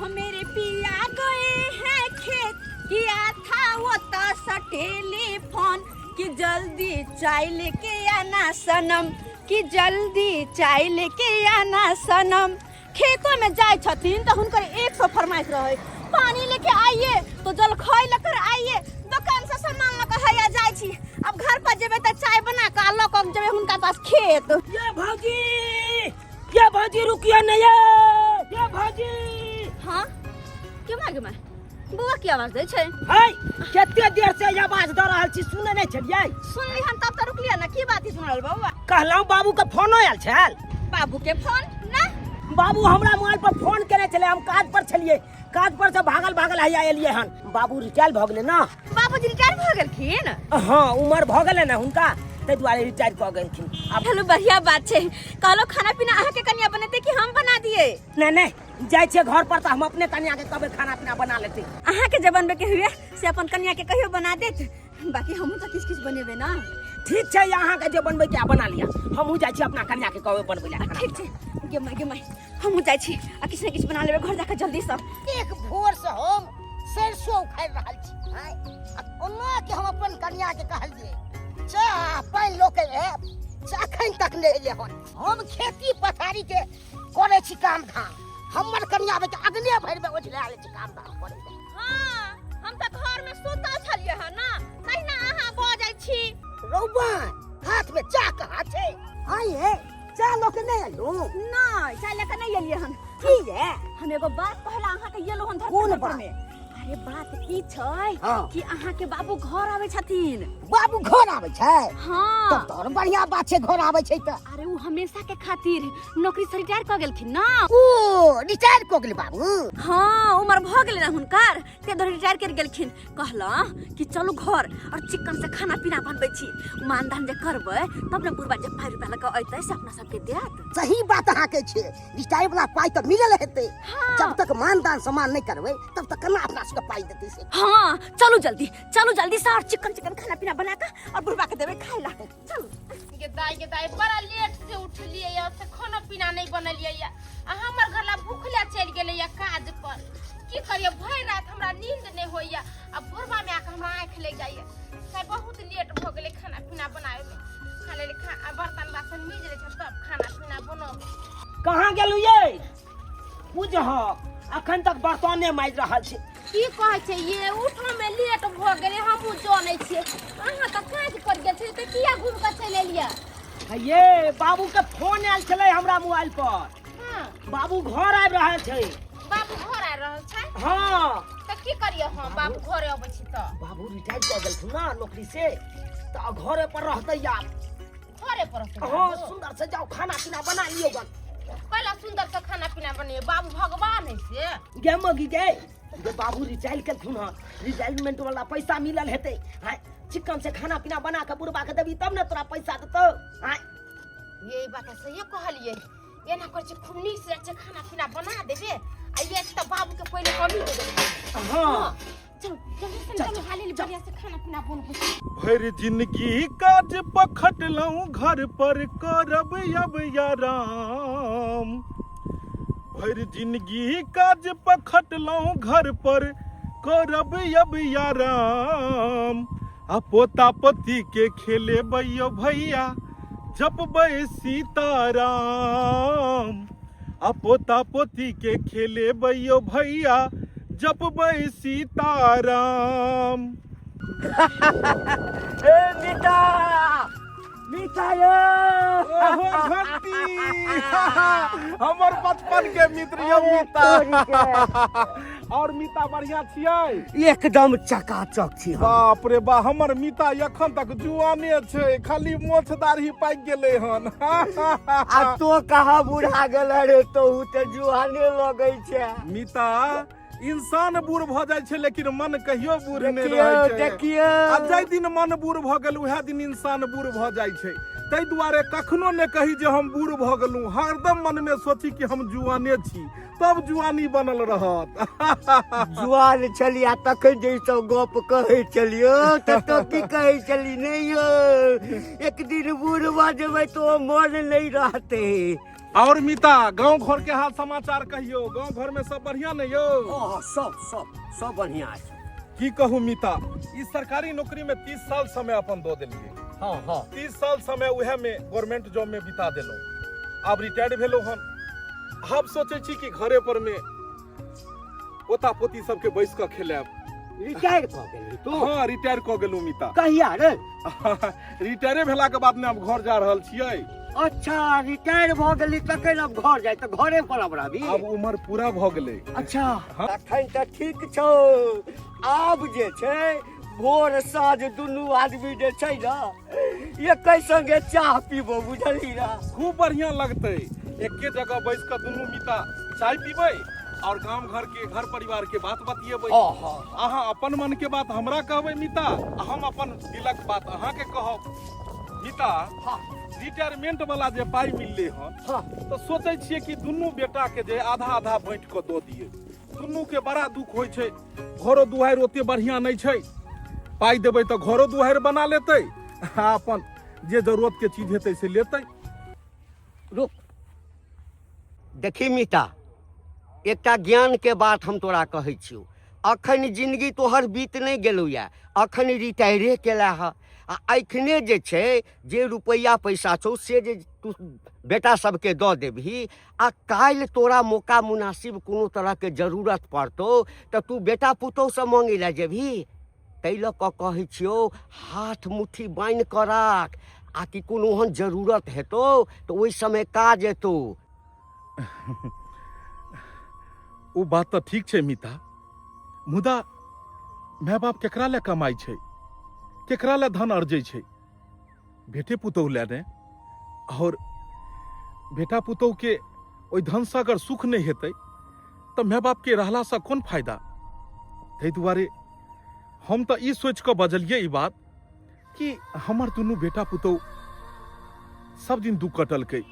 हो मेरे पिया गए हैं खेत, किया था वो तो टेलीफोन कि जल्दी चाय लेके आना सनम, कि जल्दी चाय लेके आना सनम। खेतों में जाए छथिन तो हुनकर 100 फरमाइश रहे, पानी लेके आइए तो जलखै लेकर आइए, दुकान से सामान लेकर हैया जाय छी। अब घर पर जेबे त चाय बना के ल के जेबे हुनका पास खेत। ये भाजी रुकिए न ये भाजी। हां के मागे में बुआ की आवाज दे छै? हाय केते देर से आवाज द रहल छी, सुने नै छलियै? सुनली हम तब त रुकलिए ना, की बात सुनल बउआ? कहलौ बाबू के फोन आयल छल। बाबू के फोन ना? बाबू हमरा मोबाइल पर फोन करे छले, हम काज पर छलिए, काज पर से भागल हैया एलिए हन। बाबू रिटायर भ गेलै ना। बाबूजी रिटायर भ गेलखिन? हां उम्र भ गेलै ना हुनका, तै दुआरे रिटायर क गेलखिन। अब चलो बढ़िया बात छै। कहलो खाना पीना अहाँ के कन्या बनेते कि हम बना दिए? नहीं जाय छे घर पर त हम अपने कन्या के कहबे खाना पीना बना लेते। अहाँ के जब बनबे के हुए से अपन कन्या के कहियो बना देत, बाकी हमहू त किछ बनेबे ना। ठीक छै, यहाँ के जे बनबे के बना लिया, हमहू जाय छी अपना कन्या के कहबे बनबे ला। ठीक छै गे माई हमहू जाय छी आ किछ न किछ बना लेबे घर जाके जल्दी सब। एक भोर से हम सरसों उखाड़ रहल छी, हां ओना के हम अपन कन्या के कहलिए चाह पानी लोके अखन तक नहीं एले हन। हम खेती पथारी के करे छी काम धाम, हमर कन्या बे अगले भर में ओझला ले छी काम धाम करे। हां हम त घर में सुता छलिए ह ना, तहिना अहाँ भ जाय छी। रौबा हाथ में चा कहां छे? आइए चा लोके नहीं आलो ना, चाय लेके नहीं एलिए हन। की है हम एगो बात कहला अहाँ के येलो हन कोन धरती बात में। अरे बात ई छै हाँ। कि अहाँ के बाबू घर आवे छथिन। बाबू घर आवे छै? हां तब तो बढ़िया बात छै, घर आवे छै त। अरे वो हमेशा के खातिर नौकरी से रिटायर क गेलखिन ना। ओ रिटायर क गेल बाबू? हाँ उम्र भ गेलै ना हुनकर, ते दर रिटायर कर गेलखिन। कहला कि चलू घर और चिकन से खाना पीना बनबै छी, मानदान जे करबै तब ने बुढ़बा जे 5 रुपया लगा अइतै से अपना सबके देत। सही बात अहाँ के छे, रिटायर वाला पाई तो मिलल हेते। हाँ। जब तक मानदान सम्मान नहीं करबै तब तक केना अपना सबके पाई देते से। हाँ चलो जल्दी से और चिकन खाना पीना बना के और बुढ़बा के देबे खाए ला। चलो के दाई बड़ा लेट से उठलिए या से खाना पीना नहीं बनलिए या हमर घर ला भूखला चल गेले या काज पर। की करिए भर रात हमरा नींद नहीं होइया, अब भोरवा में आके हमरा आंख लग जाइए। से बहुत लेट भ गेले खाना पीना बनावे में। खाले बर्तन बासन मिज ले तब खाना पीना बनाओ। कहां गेलु ये? पूज ह अखन तक बर्तने माज रहल छी। की कहै छै ये उठो में लेट भ गेले, हमहू जानै छियै। अहाँ त काज कर गेल छै त किया घूम के चल एलिया? ये बाबू के फोन आयल छले हमरा मोबाइल पर। हां बाबू घर आबि रहल छै। बाबू घर आ रहल छै? हां त की करिए हम बाबू घरे आबै छी त? बाबू रिटायर क गेलखिन ना नौकरी से, त घरे पर रहतै यार। घरे पर हां सुंदर से जाओ खाना पीना बना लियो गन। पहला सुंदर से खाना पीना बनिए, बाबू भगवान है से। गे मगी गे, जे बाबू रिटायर केलखिन हन, रिटायरमेंट वाला पैसा मिलल हेतै। हां चिकन से खाना पीना बना के बुढ़बा के देबी तब ने तोरा पैसा देतौ। हां यही बात है, सही कहलिए। एना कर छी खूब नीक से अच्छे खाना पीना बना देबे आ ये त बाबू के पहले कमी दे देबे। हां चल हाली बढ़िया से खाना पीना बनबे। भर जिंदगी काज पखटलऊं घर पर करब अब आराम। भर जिंदगी काज पखटलऊं घर पर करब अब आराम। आ पोता पति के खेले बैयो भैया जपबै सीताराम। आ पोता पोती के खेले बैयो भैया जपबै सीताराम। ए मीता मीता ये ओहो घंटी हमर बचपन के मित्र यो मीता। और मीता बढ़िया छियै? एकदम चकाचक छी हम। बाप रे बा, हमर मीता एखन तक जुआने छै, खाली मोछ दाढ़ी पाकि गेलै हन। आ तो कहाँ बुढ़ा गेल रे, तो त जुआने लगै छै। मीता इंसान बूढ़ भ जाय छै लेकिन मन कहियो बूढ़ नहीं रहै छै। देखियो आ जाय दिन मन बूढ़ भ गेल उहे दिन इंसान बूढ़ भ जाय छै। तै दुआरे कखनो ने कही जे हम बूढ़ भ गेलूं, हरदम मन में सोची कि हम जुआने छी, तब जुआनी बनल रहत। जुआन छलिया तखन जे सब गप कहै छलियो त तो की कहै छली नहीं यो, एक दिन बूढ़ भ जेबै तो मन नहीं रहते। और मीता गांव घर के हाल समाचार कहियो, गांव घर में सब बढ़िया नहीं यो? सब बढ़िया है। की कहूँ मीता, इस सरकारी नौकरी में 30 साल समय अपन दो दिलिए। हाँ 30 साल समय उहे में गवर्नमेंट जॉब में बिता देलो। अब रिटायर्ड भेलो हन। अब सोचे छी कि घरे पर में पोता पोती सबके बैस के खेलाब। रिटायर क गेली तू? हाँ रिटायर क गेलू मीता। कहिया रे? रिटायरे भेला के बाद में अब घर जा रहल छियै। अच्छा रिटायर भ गेली तखन अब घर जाय त घरे पर अब रहबी? अब उम्र पूरा भ गेलै। अच्छा हाँ। तखन त ठीक छौ। आब जे छै भोर साँझ दुनू आदमी जे छै ना एकै संगे चाह पीबो, बुझली ना? खूब बढ़िया लगतै। एके जगह बैस के दुनू मीता चाय पीबै और गांव घर के घर परिवार के बात बतियेबै। अहाँ अपन मन के बात हमरा कहबै मीता, हम अपन दिलक बात अहाँ के कहब। मीता रिटायरमेंट वाला जे पाई मिलले हन तो सोचे छियै कि दुनू बेटा के जे आधा आधा बांट के दो दिए। दुनू के बड़ा दुख होय छै, घरो दुआरि ओते बढ़िया नहीं छै। पाई देबै तो घरो दुआरि बना लेतै, अपन जे जरूरत के चीज हेतै से लेतै। रुक देखी मीता, एकटा ज्ञान के बात हम तोरा कहै छियौ। अखन जिंदगी तोहर बीत नहीं गेलौ या, अखन रिटायरे केला है। आ अखने जे छै जे रुपैया पैसा छौ से जे तू बेटा सबके दऽ देबही आ काल्हि तोरा मौका मुनासिब कोनो तरह के जरूरत पड़तौ तऽ तू बेटा पुतौह से मांगे ला जेबही। ताहि लऽ कऽ कहै छियौ हाथ मुट्ठी बान्हि कऽ राख, आ कि कोनो ओहन जरूरत हेतौ तऽ ओहि समय काज एतौ। वो बात तो ठीक छै मीता, मुदा माय बाप केकरा ले कमाई छै, केकरा ले धन अर्जै छै? बेटे पुतौह ले ने। और बेटा पुतौह के ओहि धन से अगर सुख नहीं हेतै तो माय बाप के रहला से कोन फायदा? ताहि दुआरे हम तो ई सोच के बजलिए ई बात कि हमर दुनू बेटा पुतौह सब दिन दुख कटलकै,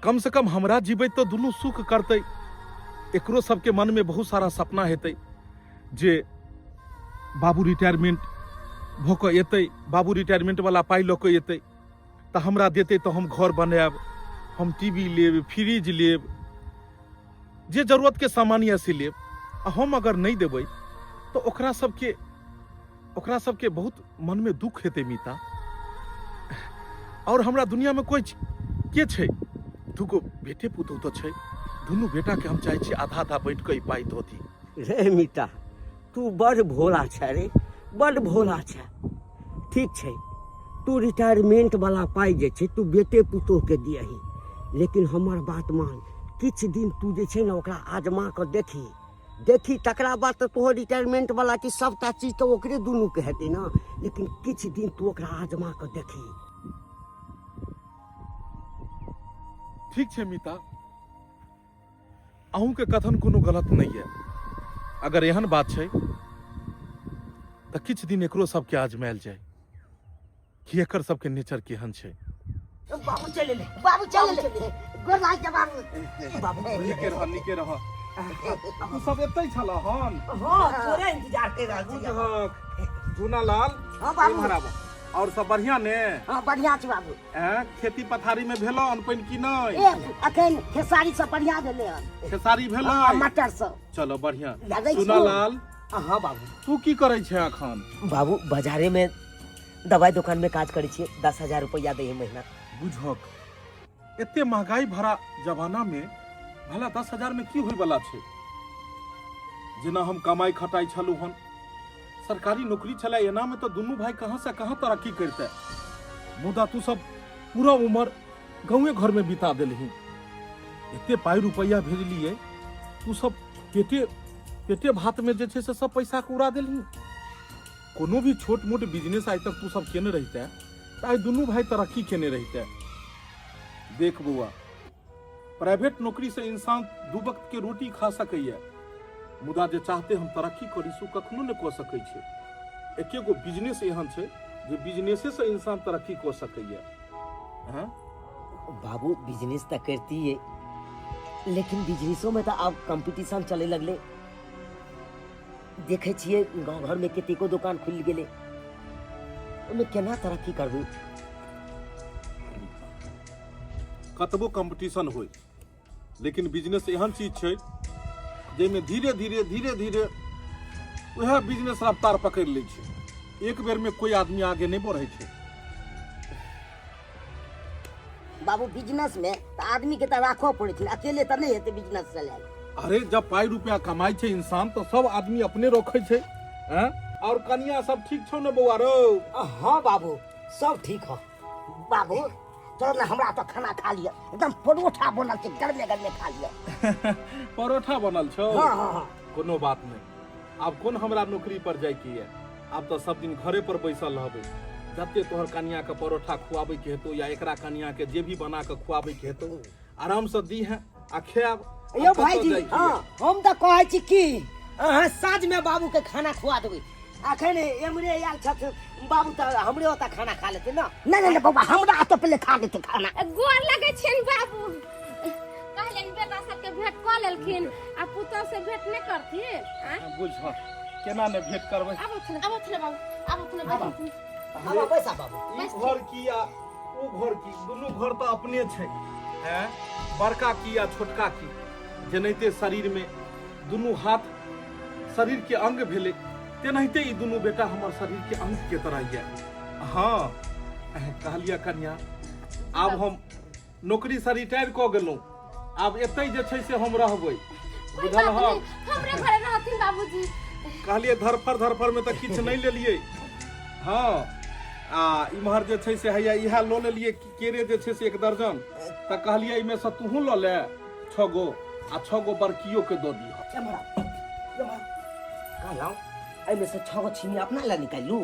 कम से कम हमरा जीबै तो दुनू सुख करतै। एकरो सबके मन में बहुत सारा सपना हेतै जे बाबू रिटायरमेंट भऽ कऽ एतै, बाबू रिटायरमेंट वाला पाई लऽ कऽ एतै तऽ हमरा देतै तऽ हम घर बनायब, हम टीवी लेब, फ्रिज लेब, जे जरूरत के सामान यऽ से लेब। आ हम अगर नहीं देबै तो ओकरा सबके बहुत मन में दुख हेतै मीता। और हमरा दुनिया में कोई के छै? दुगो बेटे पुतौह तो छै, दुनू बेटा के हम चाहे छी आधा आधा बैठ के पाई दो दी। रे मीता तू बड़ भोला छै रे, बड़ भोला छै। ठीक छै तू रिटायरमेंट वाला पाई जे छै तू बेटे पुतौह के दियही, लेकिन हमर बात मान, किछ दिन तू जे छै ना ओकरा आजमा कऽ देखी तकरा बाद तो तोहर रिटायरमेंट वाला की सबटा चीज तो ओकरे दुनू के हेतै ना, लेकिन किछ दिन तू ओकरा आजमा कऽ देखी। ठीक छै मीता, अहूँ के कथन कोनो गलत नहीं है। अगर एहन बात छै तो किछ दिन एकरो सबके आजमायल जाए कि एकर सबके नेचर केहन छै। बाबू चले ले, बाबू चले ले, गोर लाग जा बाबू। बाबू निके रह। तू सब एतै छला हन? हां तोरे इंतजार कर रहल छी। जूना लाल। हां बाबू। महाराज और सब बढ़िया ने? हां बढ़िया छै बाबू। खेती पथारी में भेलो अन पानि की नहीं? अखन खेसारी सब बढ़िया भेलै हन। खेसारी भेलो? हां मटर सब। चलो बढ़िया। लागै छै। जूना लाल हां बाबू। तू की करै छै अखन? बाबू बाजारे में दवाई दुकान में काज करै छियै, 10,000 रुपया दै है महीना। बुझक एते महंगाई भरा जमाना में भला 10,000 में की होय वाला छै? जेना हम कमाई खटाई छलू हन, सरकारी नौकरी छला, एना में तो दुनू भाई कहां से कहां तरक्की करते। मुदा तू सब पूरा उम्र गाँवे घर में बिता देलही, एते पाई रुपया भेजलिए, तू सब पेटे भात में जे छै से सब पैसा के उड़ा देलही। कोनो भी छोट मोट बिजनेस आइ तक तू सब केने रहिते तो आई दुनू भाई तरक्की केने रहिते। देख बउआ, प्राइवेट नौकरी से इंसान दू वक्त के रोटी खा सकैया, मुदा जे चाहते हम तरक्की करी सो कखनो नहीं कऽ सकै छै। एके गो बिजनेस एहन छै जे बिजनेसे से इंसान तरक्की कऽ सकैया। हां बाबू बिजनेस तो करती है, लेकिन बिजनेसों में तो अब कंपटीशन चले लगले। देखे छिए गांव घर में कतेको दुकान खुल गेले, ओमे केना तरक्की करबू? कतबो कंपटीशन होय, लेकिन बिजनेस एहन चीज छै जाहिमे धीरे धीरे धीरे धीरे वह बिजनेस रफ्तार पकड़ लै छै। एक बेर में कोई आदमी आगे नहीं बढ़े छै। बाबू बिजनेस में तो आदमी के तो राखो पड़े छै, अकेले तो नहीं हेते बिजनेस चले। अरे जब पाई रुपया कमाई छै इंसान तो सब आदमी अपने रखे छै। हैं? और कनिया सब ठीक छौ ने बउआ रो? हाँ बाबू सब ठीक हो। बाबू चल ना हमरा तो खाना खा लिया, एकदम परोठा बनल छै, गरमे गरमे खा लिया। परोठा बनल छौ? हाँ हाँ हाँ। कोनो बात नहीं, आब कोन हमरा नौकरी पर जाय के ये, आब तो सब दिन घरे पर बैसल रहबे। जते तोहर कनिया के परोठा खुआबे के हेतौ या एकरा कनिया के जे भी बना के खुआबे के हेतौ, आराम से दी है आ खायब। यो भाईजी हाँ हम तो कहै छी कि अहाँ साँझ में बाबू के खाना खुआ देबै। अखन एमरे आयल छथ बाबू तो हमरे ओता खाना खा लेते ना। नहीं नहीं बाबा हमरा तो पहले खा लेते खाना। गोर लगे छिन बाबू, कहलेन बेटा सबके भेंट क लेलखिन आ पुतौ से भेंट नहीं करथिन। बुझ केना ने भेंट करबै। आबो थले बाबू, आबो थले बाबू। हाँ पैसा बाबू ई घर की या ओ घर की, दुनू घर तो अपने छै। हैं? बड़का की या छोटका की, जेनाहिते शरीर में दुनू हाथ शरीर के अंग भेले, तेनाहिते ई दुनू बेटा हमर शरीर के अंग के तरह ये। हाँ कहलिया कन्या, आब हम नौकरी से रिटायर क गेलहुँ, आब एतै जे छै से हम रहबै। बुझल ह? हमरे घरे रहथिन बाबूजी। कहलिए धरफर में तो किछ नहीं लेलिए। हाँ आ इम्हर जे छै से हैया इहा लो लेलिए केरे जे छै से 1 दर्जन, त कहलिए इमे से तूहू ल ले 6 गो आ 6 गो बड़कियो के दो दी। कहलौं एमे से 6 गो छिमी अपना ला निकालू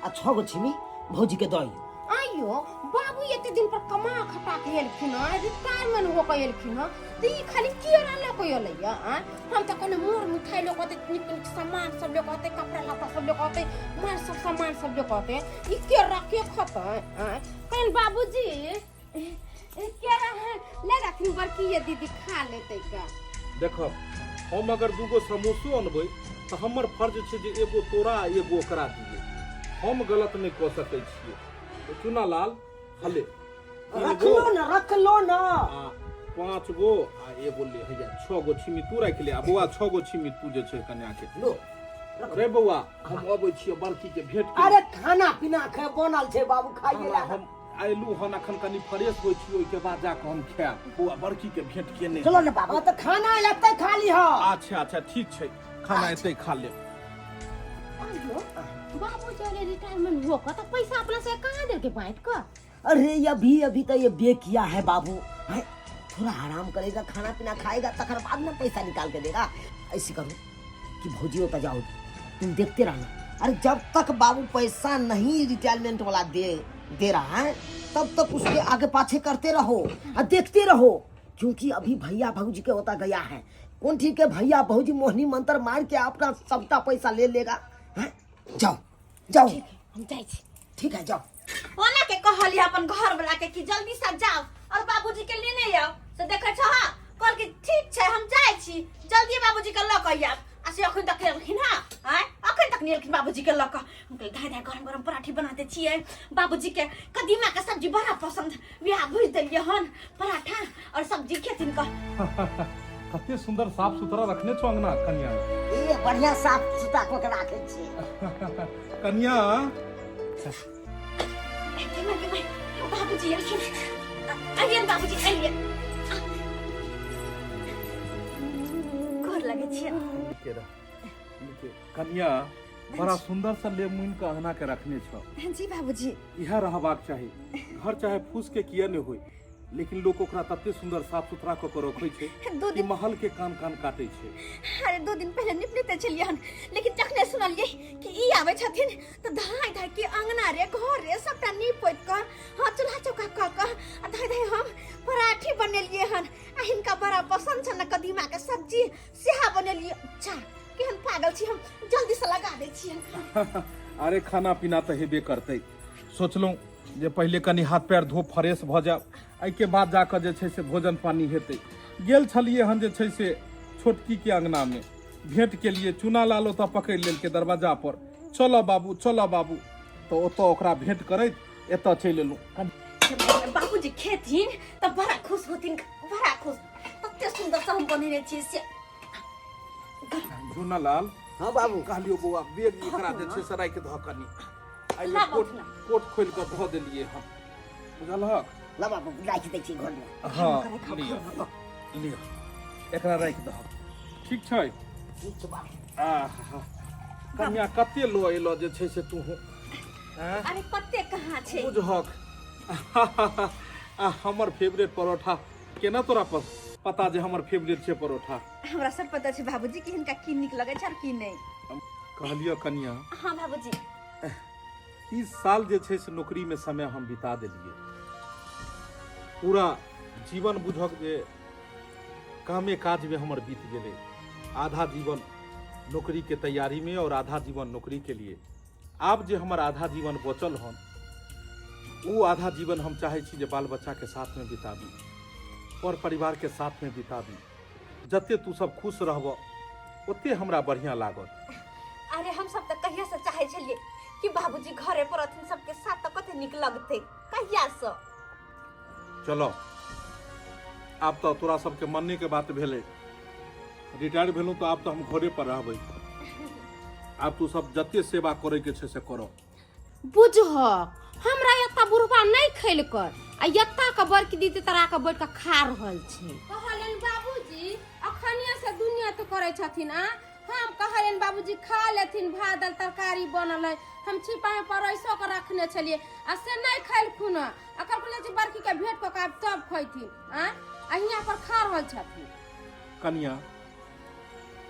आ 6 गो छिमी भौजी के दई। आइयो बाबू एते दिन पर कमा खटा के एलखिन, रिटायरमेंट हो के एलखिन, तो ई खाली केरा ले के एलैया। हम त कोनो मोर मिठाई लोकते, निक निक सामान सब लोकते, कपड़ा लत्ता सब लोकते, मार सब सामान सब लोकते, ई केरा के खतै। कहीं बाबूजी केरा है ले रखनी बड़की ये दीदी खा लेते का। देखो हम अगर 2 गो समोसो अनबै तो हमर फर्ज छै जे एगो तोरा एगो ओकरा दिए। हम गलत नहीं कह सकै छियै। तो चुना लाल हले रख लो ना 5 गो आ एगो ले हैया 6 गो छिमी तू राख ले। आ बउआ 6 गो छिमी तू जे छै कन्या के लो। रे बउआ हम अबै छियै बड़की के भेंट के। अरे खाना पीना खे बनल छै बाबू खाइए ला। हम आइलू हन अखन कनी फ्रेश होई छी, ओइ के बाद जाके हम खाएब। बउआ बड़की के भेंट केने। चलो ना बाबू तो खाना लेते खा ली हो। अच्छा ठीक छै, खाना एतै खा ले। आइयो बाबू चले रिटायरमेंट हो का तो पैसा अपना से कहां दे के बांट का। अरे अभी तो ये बे किया है बाबू, है थोड़ा आराम करेगा, खाना पीना खाएगा, तकर बाद में पैसा निकाल के देगा। ऐसी करो कि भौजियों का जाओ, तुम देखते रहना। अरे जब तक बाबू पैसा नहीं रिटायरमेंट वाला दे रहा है तब तक उसके आगे पाछे करते रहो और देखते रहो, क्योंकि अभी भैया भौजी के होता गया है। कौन ठीक है भैया भौजी मोहनी मंत्र मार के अपना सबका पैसा ले लेगा। है जाओ जाओ हम जाई छी। ठीक है जाओ। ओना के कहलिए अपन घर वाला के कि जल्दी से जाओ और बाबूजी के लेने आओ। से देखे छ हां कल के ठीक छै हम जाय छी, जल्दी बाबूजी के ल के आब। आ से अखन तक एलखिन हां हैं, अखन तक नहीं एलखिन बाबूजी के ल के। हम कहले धाय धाय गरम गरम पराठी बनाते छिए, बाबूजी के कदीमा के सब्जी बड़ा पसंद, बियाह भुज देलिए हन पराठा और सब्जी खेतिन का। कते सुंदर साफ सुथरा रखने छौ अंगना कन्या। ए बढ़िया साफ सुथरा के राखे छी कन्या। बाबूजी आइए बाबूजी आइए, गोर लगे छिए। कन्या बड़ा सुंदर सा ले मुइन के अंगना के रखने छौ। जी बाबूजी इहा रहबाक चाही। घर चाहे फूस के किया ने होई, लेकिन लोग ओकरा तते सुंदर साफ सुथरा क के रखै छै कि महल के कान काटै छै। अरे 2 दिन पहले निपटे चलिए हन, लेकिन तखने सुनलिए कि ई आवे छथिन तो धाय धाय के अंगना रे घर रे सबटा नीपोत क हां चूल्हा चौका क धाय धाय हम पराठी बनेलिए हन। आ हिनका बड़ा पसंद छ न कदीमा के सब्जी, सेहा बनेलिए। अच्छा केहन पागल छी हम, जल्दी से लगा दै छी। अरे खाना पीना तो हेबे करतै। सोचलहुँ जे पहले कनी हाथ पैर धो फ्रेश भ जाब, एहि के बाद जाकर जे छै से भोजन पानी हेतै। गेल छलिए हन जे छै से छोटकी के अंगना में भेंट के लिए। चुना लालो तो पकड़ लेलकै दरवाजा पर, चलो बाबू तो ओतऽ ओकरा भेंट करैत एतऽ चलि एलहुँ। बाबूजी खेथिन त बड़ा खुश होथिन, बड़ा खुश। तते सुंदर से हम बनेने छी से। झुना लाल हाँ बाबू कहलियो बौआ बेग एकरा जे छै से राखि दह कनी। आइ ला कोट बाबू, ला। कोट खोल के धऽ देलियै हम, बुझलहक? ला बाबू राख दै छी घर में। हाँ लियो एकरा राखि दह, ठीक छै? आहा कन्या कते लो एलो जे छै से तू हैं? अरे कते कहाँ छै? बुझहक हमर फेवरेट परोठा केना तोरा पता जे हमर फेवरेट छै परोठा? हमरा सब पता छै बाबूजी कि हिनका की नीक लगै छै और की नहीं। कहलियो कन्या हाँ बाबूजी। 30 साल जे छै से नौकरी में समय हम बिता देलिए, पूरा जीवन बुझक जे कामे काज में हमर बीत गेले। आधा जीवन नौकरी के तैयारी में और आधा जीवन नौकरी के लिए। आब जे हमर आधा जीवन बचल हन, वो आधा जीवन हम चाहे छी जे बाल बच्चा के साथ में बिताबी और परिवार के साथ में बिताबी। जते तू सब खुश रहब ओते हमरा बढ़िया लागत। अरे हम सब त कहिया से चाहे छलिए कि बाबूजी घरे पर रहथिन, सबके साथ त कते नीक लगते कहिया से। चलो आब तो तोरा सबके मन्ने के बात भेले, रिटायर भेलू तो आब तो हम घरे पर रहबै। आब तू सब जते सेवा करे के छै से करो। बुझह हमरा एता बुढ़बा नहीं खेल कर आ एता के बड़की दीदी तरा के बैठ के खा रहल छै। कहलन बाबूजी अखनिया से दुनिया तो करे छथिन। हम कहलन बाबूजी खा लेथिन, भात दाल तरकारी बनल है, हम छिपा में परैसो के रखने छलिए आ से नहीं खाइल खुन। अकर बोले जी बड़की के भेंट को आब तब खैथिन। अहिया पर खा रहल छथिन। कन्या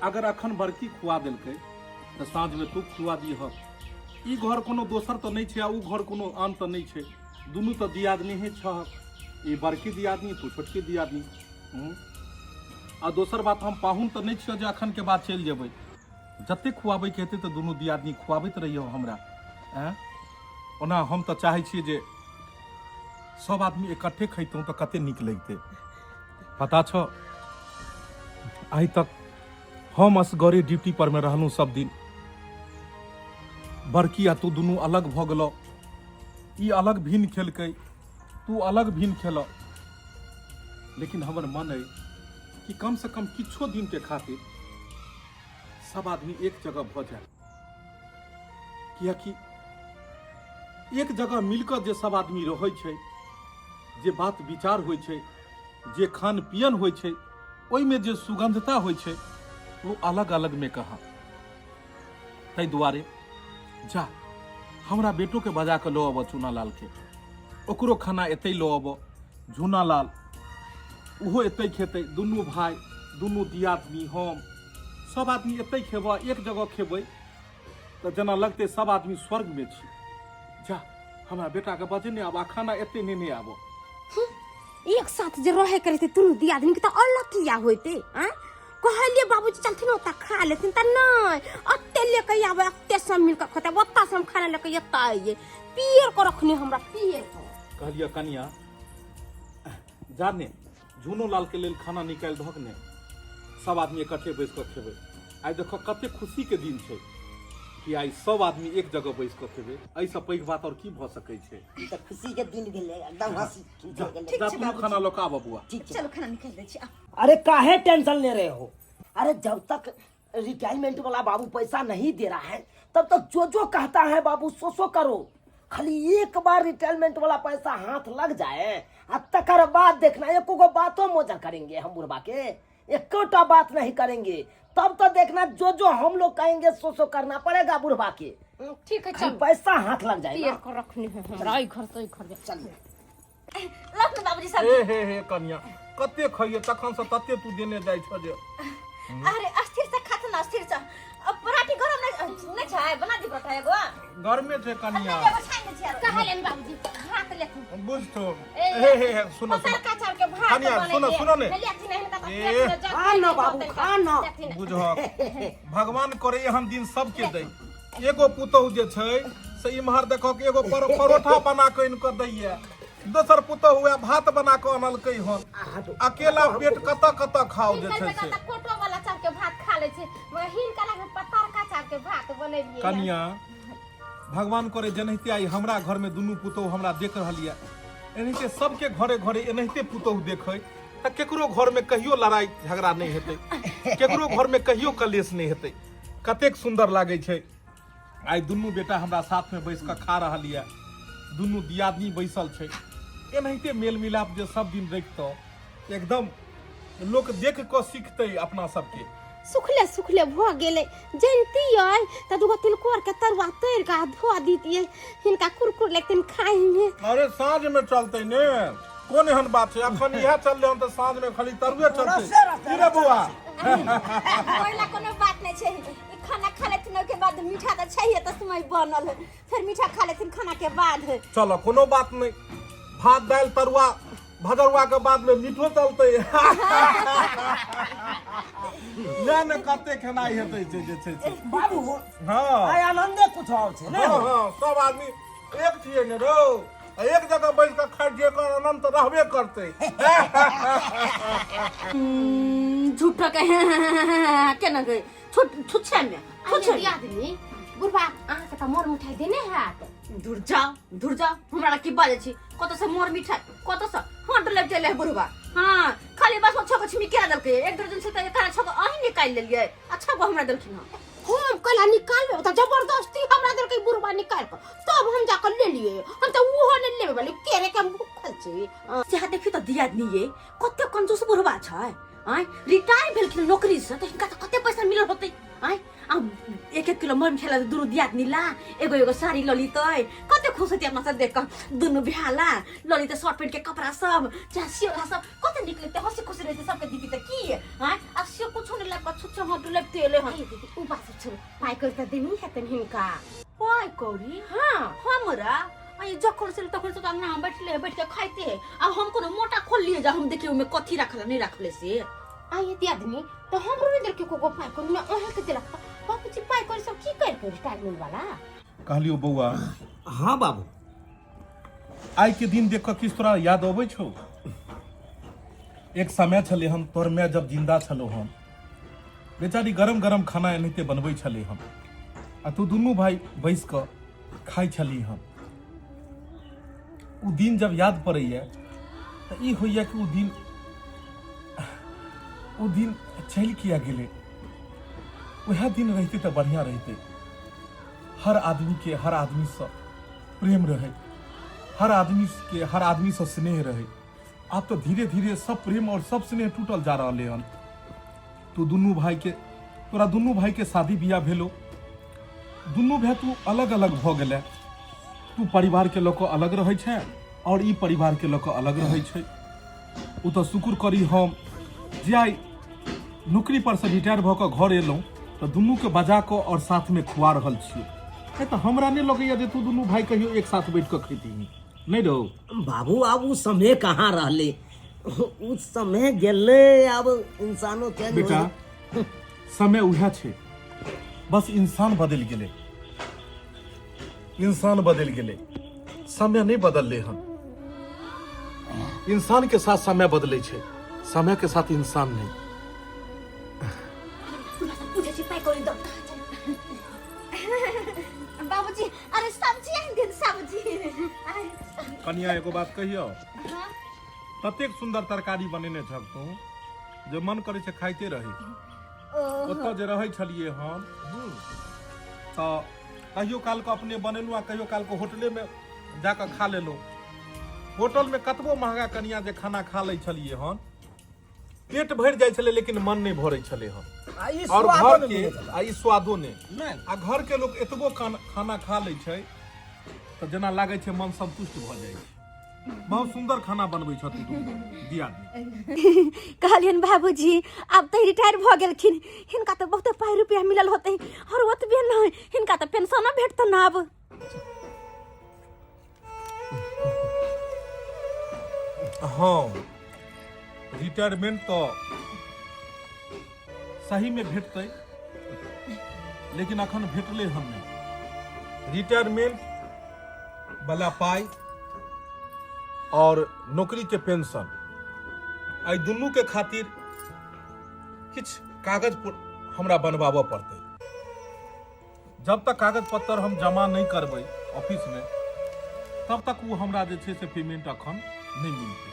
अगर अखन बड़की खुआ देलकै तो साँझ में तू खुआ दीह। ई घर कोनो दोसर तो नहीं छै आ ऊ घर कोनो आन तो नहीं छै, दुनू तो दियादनी ही छह। ई बड़की दियादनी तू छोटकी दियादनी। आ दोसर बात हम पाहुन तो नहीं छियो जे अखन के बाद चलि जेबै। जते खुआबै के हेतै तो दुनू दियादनी खुआबैत रहियो हमरा। ओना हम तो चाहे छियै जे सब आदमी इकट्ठे खैतौं तो कते नीक लगतै। पता छ आइ तक हम असगरे ड्यूटी पर में रहलूं सब दिन। बड़की आ तू दुनू अलग भ गेलो, ई अलग भिन्न खेलकै, तू अलग भिन्न खेल। लेकिन हमर मन है कि कम से कम किछो दिन के खातिर सब आदमी एक जगह भ जाए। कियाकि एक जगह मिलकर जे सब आदमी रहै छै, जे बात विचार होइ छै, जे खान पियन होइ छै, ओइमे जे सुगंधता होइ छै वो अलग अलग में कहा। तै दुआरे जा हमरा बेटो के बजा के लो अब चूना लाल के, ओकरो खाना एतै लो अब। झूना लाल उहो एतै खेतै, दुनू भाई दुनू दियादनी हम सब आदमी एतै खेबा, एक जगह खेबै तो जना लगतै सब आदमी स्वर्ग में छी। जा हमरा बेटा के बजेने आब, खाना एतै ने आबो। एक साथ जे रहे करे थे दुनू दियादनी के त अलग होइते। कहलिए बाबूजी चलथिन ओता खा लेथिन त नहीं, अत्ते लेके आबे, अत्ते सब मिल के खते, ओता से हम खाना लेके एता आइए। पियर को रखनी हमरा पियर को। कहलिए कनिया जाने झूनो लाल के लेल खाना निकाल धक ने, सब आदमी इकट्ठे बैस कर खेबै। आई देखो कते खुशी के दिन छै कि आई सब आदमी एक जगह बैस कर खेबै। ऐसा पैघ बात और की भ सकै छै? ई त खुशी के दिन भेले, एकदम हंसी गेले। जा तू खाना लो का बबुआ। चलो खाना निकाल दे छी। अरे काहे टेंशन ले रहे हो? अरे जब तक रिटायरमेंट वाला बाबू पैसा नहीं दे रहा है तब तक जो कहता है बाबू सो करो। खाली एक बार रिटायरमेंट वाला पैसा हाथ लग जाए आ तकर बाद देखना, एको गो बातों मोजा करेंगे हम बुढ़बा के, एकोटा बात नहीं करेंगे। तब तो देखना जो हम लोग कहेंगे सो करना पड़ेगा बुढ़बा के। ठीक है चल, पैसा हाथ लग जाएगा। पियर को रखनी है हमरा आई घर तो घर चलिए लख बाबूजी सब। हे कन्या कते खइए तखन से तते तू देने जाय छ जे। अरे अस्थिर से खात ना, अस्थिर से। अब पराठी गरम नहीं छै, बना दी पराठा एगो। घर में छै कन्या। एगो छान दे छी। कहलन बाबूजी भात लेथिन। बुझ तो हे सुनो पसार का चार के भात कन्या सुनो ने। लेथिन नहीं का ए, खाना बाबू खाना। बुझ भगवान करे एहन दिन सबके दे। एगो पुतौह जे छै से इम्हर देखो कि एगो परोठा बना के इनको दैया, दोसर पुतौह हुए भात बना के अनलकै हन। अकेला पेट कत खाओ जे छै से। कोटो वाला चार के भात खा ले छै, मगर हिनका लगे पतार का चार के भात बनेलिए। कन्या भगवान करे जनहिते आई हमरा घर में दुनू पुतौह हमरा देख रहलिए। एनाहिते सबके घरे घरे एनाहिते पुतहु देखै तऽ केकरो घर में कहियो लड़ाई झगड़ा नहीं हेतै, केकरो घर में कहियो कलेश नहीं हेतै। कतेक सुंदर लागे छै। आइ दुनू बेटा हमरा साथ में बैस कऽ खा रहल यऽ, दुनू दियादनी बैसल छै। एनाहिते मेल मिलाप जे सब दिन रखितौ एकदम लोक देख कऽ सीखतै अपना सबके। सुखले सुखले भ गेले जनती है त दुगो तिलकोर के तरुआ तैर का धो दीतिए हिनका कुरकुर लेकिन खाई में। अरे साँझ में चलते ने, कोन एहन बात छै? अखन इएह चलले हम तऽ साँझ में खाली तरुए चलते। की रे बौआ? ओइला कोनो बात नहीं छै। ई खाना खा लेथिन के बाद मीठा त चाहिए त समय बनल, फिर मीठा खा लेथिन खाना के बाद। चलो कोनो बात नहीं, भात दाल तरुआ भजरुआ के बाद में मीठो चलते। न कते खेनाई हेतै जे छै। बाबू हाँ आइ आनंदे कुछ और छै ने। हाँ सब आदमी एक छियै ने रो, एक जगह बैठ कऽ खाइ जे कर आनंद तऽ रहबे करतै। झूठा के केना गई छुच्छे में छुच्छे आदमी बुढ़बा अहाँ के त मोर मिठाई देने हैत। दूर जाओ हमरा की बाजे छी? कत से मोर मिठाई कत से हट ले चले बुढ़वा। हां खाली बस छक छिमी के दलके एक दर्जन से त एका छक अही निकाल लेलिए। अच्छा को हमरा दलखिन हम कला निकालबे त जबरदस्ती हमरा दर के बुढ़बा निकाल के तब हम जाकर ले लिए। हम त वो ने लेबे वाले केरे के भूखल छी। चाहे देखि त दियादनी ये कते कंजूस बुढ़वा छै। आइ रिटायर भेलखिन नौकरी से त हिनका त कते पैसा मिलल होतै। आइ एक किलो मोर मिठाई दुनु दियादनी ला एगो साड़ी लली तै कते खुश होती अपना सब देख क। दुनु बिहाला लली त शर्ट पैंट के कपड़ा सब चाहे सियोला सब कते निकलते हंसी खुशी रहते सबके दीदी त की हां आ सियो कुछ ने ला छुच्छे हट लेते ले हां दीदी उ बात छ पाई कर त देनी हेतन हिनका पाई कौरी। हां हमरा आई जखन से तखन से अंगना हम बैठ के खाइते आ हम कोनो मोटा खोल लिए जा हम देखियो में कथी रखला नहीं रखले से। आई दियादनी त हमरो ने दर के को पाई कर न ओहे के दिलक बाबूजी पाई कर सब की कर के रिटायरमेंट वाला कहलियो बौआ। हाँ बाबू आइ के दिन देख कऽ किस तरह याद अबै छौ? एक समय छले हम तोर माय जब जिंदा छलो हम, बेचारी गरम गरम खाना एनाहिते बनबै छले हम आ तू दुनू भाई बैस कऽ खाइ छली हम। उ दिन जब याद पड़ैया तऽ ई होइया कि उ दिन चलि किया गेले। वह दिन रहते तो बढ़िया रहते। हर आदमी के हर आदमी से प्रेम रहे, हर आदमी से स्नेह रहे। अब तो धीरे धीरे सब प्रेम और सब स्नेह टूटल जा रहा है। तोरा दुनू भाई के शादी बियाह भेलो, दुनू भाई तू अलग अलग भ गेले। तू परिवार के लोग अलग रहे छे और ई परिवार के लोग अलग रहे छे। उ तो शुक्र करी हम जे आई नौकरी पर से रिटायर भ के घर एलौं तो दुनू के बजा के और साथ में खुआ रहल छियै। तो हमरा नहीं लगैया जे तू दुनू भाई कहियो एक साथ बैठ के खेती नहीं रहो। बाबू अब उ समय कहाँ रहले, उस समय गेले। अब इंसानो चेंज बेटा समय उहे छे, बस इंसान बदल गेले। इंसान बदल गेले, समय नहीं बदलले हन। इंसान के साथ समय बदले छे, समय के साथ इंसान नहीं। बाबूजी अरे सब्जी आइन सब्जी। कनिया एगो बात कहियो, ततेक सुंदर तरकारी बनेने छक तू जे मन करे छे खाइते रही। ओतऽ जे रहै छलिए हम तो कहियो काल को अपने बनेलू आ कहियो काल को होटले में जाकर खा लेलू। होटल में कतबो महंगा कनिया जे खाना खा लै छलिए हन, पेट भर जाय छले लेकिन मन नहीं भरे छले हन। और घर के ई स्वादो ने आ घर के लोग एतबो खाना खा लै छै तो जना लागे छै मन संतुष्ट भ जाय छै। बहुत सुंदर खाना बनबै छथि तू दियादनी। कहलियन बाबूजी अब तो रिटायर भ गेलखिन, हिनका तो बहुत पाई रुपया मिलल होते और ओतबे नहीं हिनका तो पेंशनो भेटत ना। अब हाँ रिटायरमेंट तो सही में भेटतै लेकिन अखन भेटले हम नहीं। रिटायरमेंट वाला पाई और नौकरी के पेंशन आई दुनू के खातिर किछ कागज हमरा बनवाबऽ पड़तै। जब तक कागज पत्तर हम जमा नहीं करबै ऑफिस में तब तक वो हमरा जे छै से पेमेंट अखन नहीं मिलते,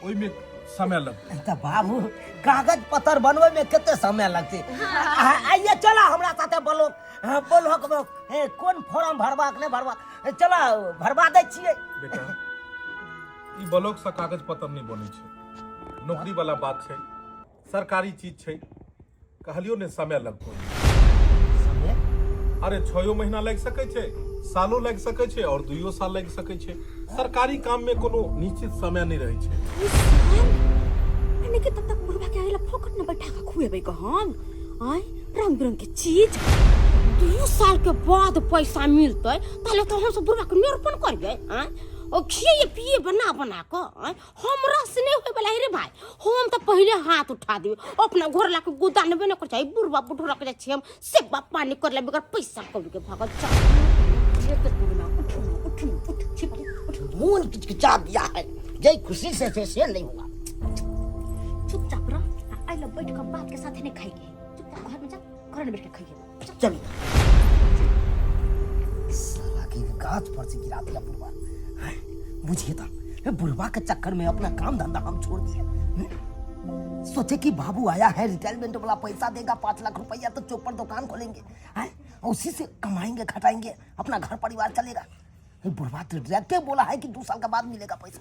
ओई में समय लगते। तो बाबू कागज पत्र बनवे में कितने समय लगते? आइए चला हमरा साथे बोलो बोलो कौन फॉर्म भरवा के नहीं भरवा, चला भरवा दे छिए। बेटा ई ब्लॉक से कागज पत्र नहीं बने छै, नौकरी वाला बात छै, सरकारी चीज छै, कहलियो ने समय लगतो। समय अरे 6 महीना लग सके छै, सालो लग सके छै और 2 साल लग सके छै। सरकारी काम में कोनो निश्चित समय नहीं रहे छै। मैंने के तब तक बुढ़वा के आइला फोकट न बैठा के खुएबे को हम आय रंग बिरंग के चीज 2 साल के बाद पैसा मिलते ताले तो हम सब बुढ़वा के निरूपण करबे आय ओ खिए पिए बना बना के आय हमरा से नहीं होय वाला रे भाई। हम तो पहले हाथ उठा देबे अपना घर ला के गोदानबे न कर चाहिए बुढ़वा बुढ़वा के छी हम सेवा पानी कर ले बगैर पैसा कौड़ी के भागल चल ये तो बुढ़वा उठ छिप मून किचकिचा दिया है, जय खुशी से नहीं हुआ। चुपचाप रह आई लो बैठ के बात के साथ नहीं खाएंगे, चुपचाप घर में जा घर में बैठ के खाइए। चल साला की गाछ पर से गिरा दिया बुढ़वा। बुझिए था बुढ़वा के चक्कर में अपना काम धंधा हम छोड़ दिया। सोचे कि बाबू आया है रिटायरमेंट वाला पैसा देगा 5 लाख रुपया तो चौक पर दुकान खोलेंगे हैं, उसी से कमाएंगे खटाएंगे अपना घर परिवार चलेगा। बुढ़वा तो डायरेक्ट बोला है कि 2 साल के बाद मिलेगा पैसा।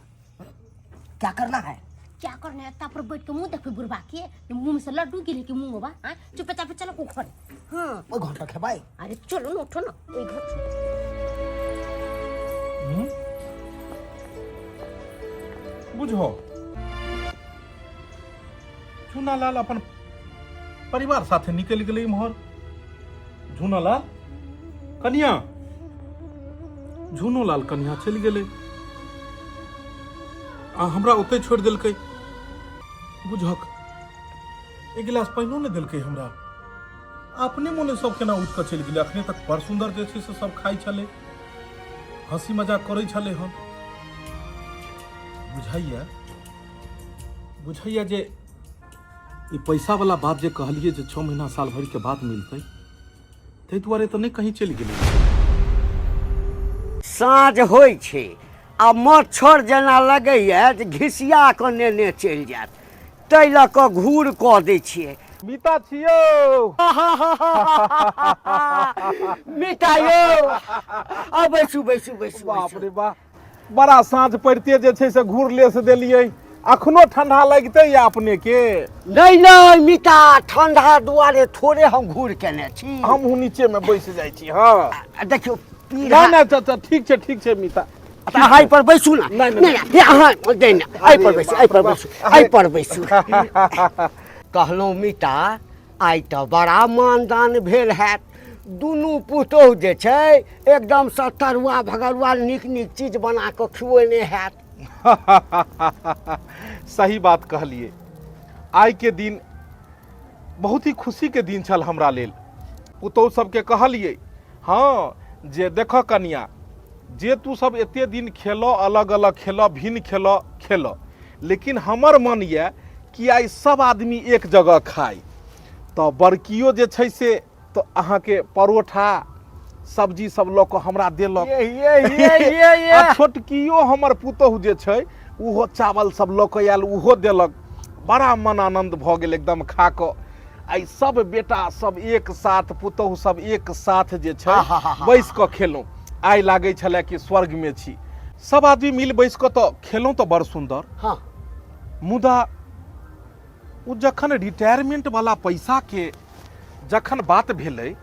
क्या करना है? क्या करने है पर बैठ के मुंह देखे बुढ़वा के मुंह में से लड्डू गिरे कि मुंह बा हां चुपचाप चलो को घर। हां वो घर तक है भाई। अरे चलो ना उठो ना ओई घर। बुझो झूनालाल अपन परिवार साथे निकल गेले इम्हर। झूनालाल कन्या झूनोलाल कन्या चल गेले आ हमरा ओते छोड़ देलकै। बुझक एक गिलास पानियो ने देलकै हमरा, अपने मोने सब केना उठ के चल गेले। अखने तक बड़ सुंदर जे छै से सब खाइ छले, हंसी मजाक करै छले। हम बुझाइया जे ई पैसा वाला बात जे कहलिए जे 6 महीना साल भर के बाद मिलते तै दुआरे तो नहीं कहीं चल गेले। साँझ होइ छै आ मच्छर जेना लगैया जे घिसिया के नेने चलि जायत, तै लऽ कऽ घूर कऽ दै छियै। मीता छियो मीता यौ आ बैसू बैसू बैसू। बाप रे बा, बड़ा साँझ पड़ते जे छै से घूर ले से देलियै। अखनो ठंडा लगते या अपने के? नहीं नहीं मीता, ठंडा दुआरे थोड़े हम घूर केने छी। हम नीचे में बैस जाइ छी। हां देखियो नहीं नहीं चाचा ठीक छै मीता। हाई पर बैसू ना। नहीं अहाँ देना आई पर बैसू आई पर बैसू आई पर बैसू। कहलहुँ मीता आइ तऽ बड़ा मानदान भेल हैत। दुनू पुतोह जे छै एकदम सतरुआ भगरुआ नीक नीक चीज बना कऽ खुएने हैत। सही बात कहलिए। आइ के दिन बहुत ही खुशी के दिन छल हमरा लेल। पुतोह सबके कहलिए हाँ जे देख कन्या, जे तू सब एते दिन खेलो अलग अलग खेलो भिन्न खेलो, लेकिन हमर मन ये कि आइ सब आदमी एक जगह खाए। तो बड़कियो जे छै से तो अहाँ के परोठा सब्जी सब लऽ कऽ हमरा देलक। आ छोटकियो हमर पुतोह जे छै उहो चावल सब लऽ कऽ आयल, उहो देलक। बड़ा मन आनंद भऽ गेल एकदम खा कऽ। आई सब बेटा सब एक साथ, पुतोह सब एक साथ जे छै बैस कऽ खेलौं। आइ लागै छलै कि स्वर्ग में छी। सब आदमी मिल बैस कऽ तऽ खेलौं तऽ बड़ सुंदर। हाँ मुदा उ जखन रिटायरमेंट वाला पैसा के जखन बात भेलै,